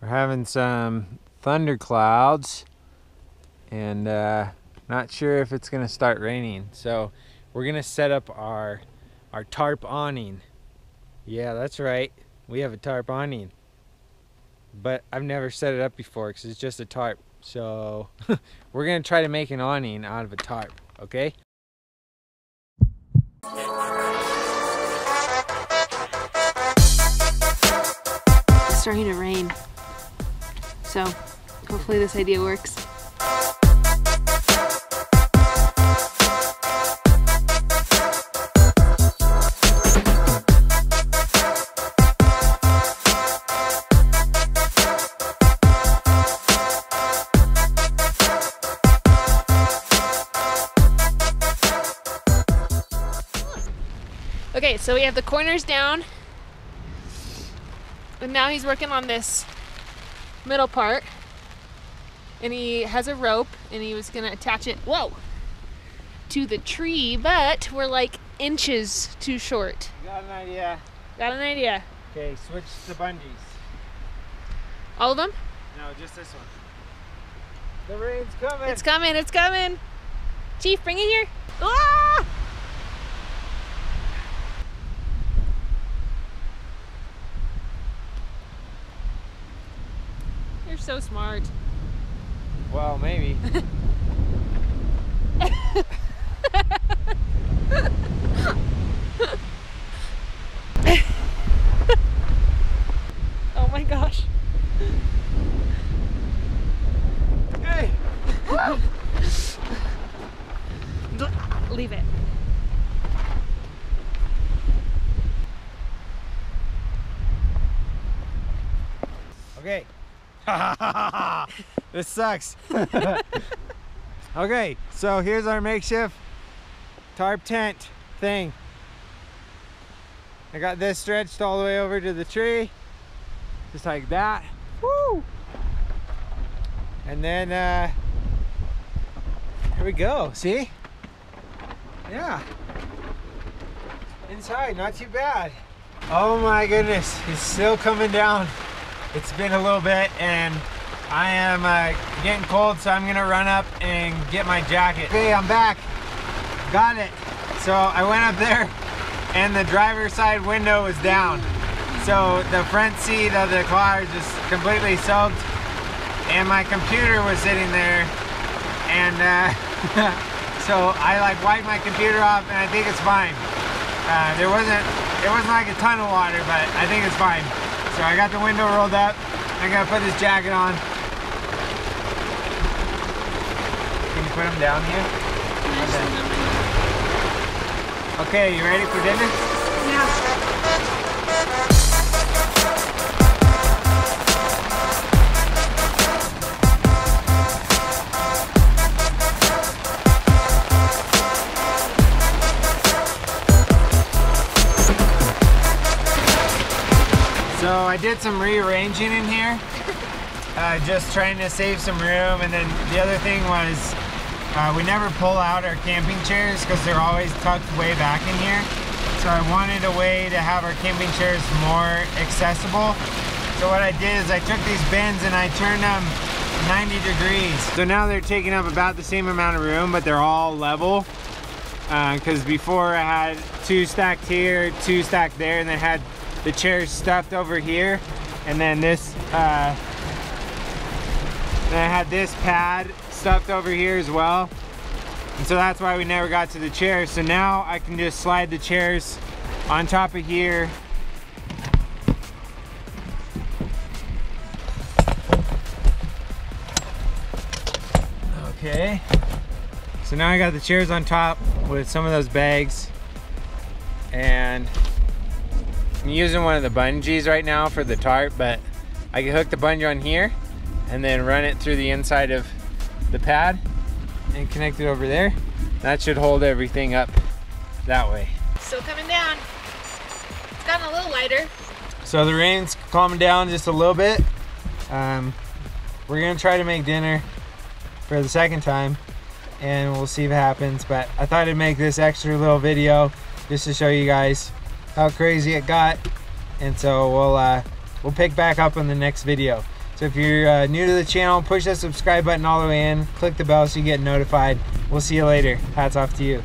We're having some thunder clouds and not sure if it's gonna start raining. So we're gonna set up our tarp awning. Yeah, that's right. We have a tarp awning. But I've never set it up before because it's just a tarp. So we're gonna try to make an awning out of a tarp, okay? It's starting to rain. So hopefully this idea works. Okay, so we have the corners down, and now he's working on this middle part, and he has a rope, and he was gonna attach it, whoa, to the tree, but we're like inches too short. Got an idea. Got an idea. Okay, switch the bungees. All of them? No, just this one. The rain's coming. It's coming, it's coming. Chief, bring it here. Ah! You're so smart. Well, maybe. Oh my gosh. Hey! Leave it. Okay. This sucks. Okay, so here's our makeshift tarp tent thing. I got this stretched all the way over to the tree, just like that. Woo! And then here we go. See? Yeah. Inside, not too bad. Oh my goodness, it's still coming down. It's been a little bit and I am getting cold, so I'm gonna run up and get my jacket. Okay, I'm back. Got it. So I went up there and the driver's side window was down. So the front seat of the car is just completely soaked and my computer was sitting there and so I like wiped my computer off and I think it's fine. It wasn't like a ton of water, but I think it's fine. So I got the window rolled up. I gotta put this jacket on. Can you put them down here? Okay, you ready for dinner? Yeah. So I did some rearranging in here, just trying to save some room, and then the other thing was we never pull out our camping chairs because they're always tucked way back in here. So I wanted a way to have our camping chairs more accessible. So what I did is I took these bins and I turned them 90 degrees. So now they're taking up about the same amount of room, but they're all level. Because before I had two stacked here, two stacked there, and then had the chairs stuffed over here, and then this then I had this pad stuffed over here as well, and so that's why we never got to the chairs. So now I can just slide the chairs on top of here. Okay, so now I got the chairs on top with some of those bags, and I'm using one of the bungees right now for the tarp, but I can hook the bungee on here and then run it through the inside of the pad and connect it over there. That should hold everything up that way. Still coming down. It's gotten a little lighter. So the rain's calming down just a little bit. We're gonna try to make dinner for the second time and we'll see if it happens, but I thought I'd make this extra little video just to show you guys how crazy it got, and so we'll pick back up in the next video. So if you're new to the channel, push that subscribe button all the way in, click the bell so you get notified. We'll see you later. Hats off to you.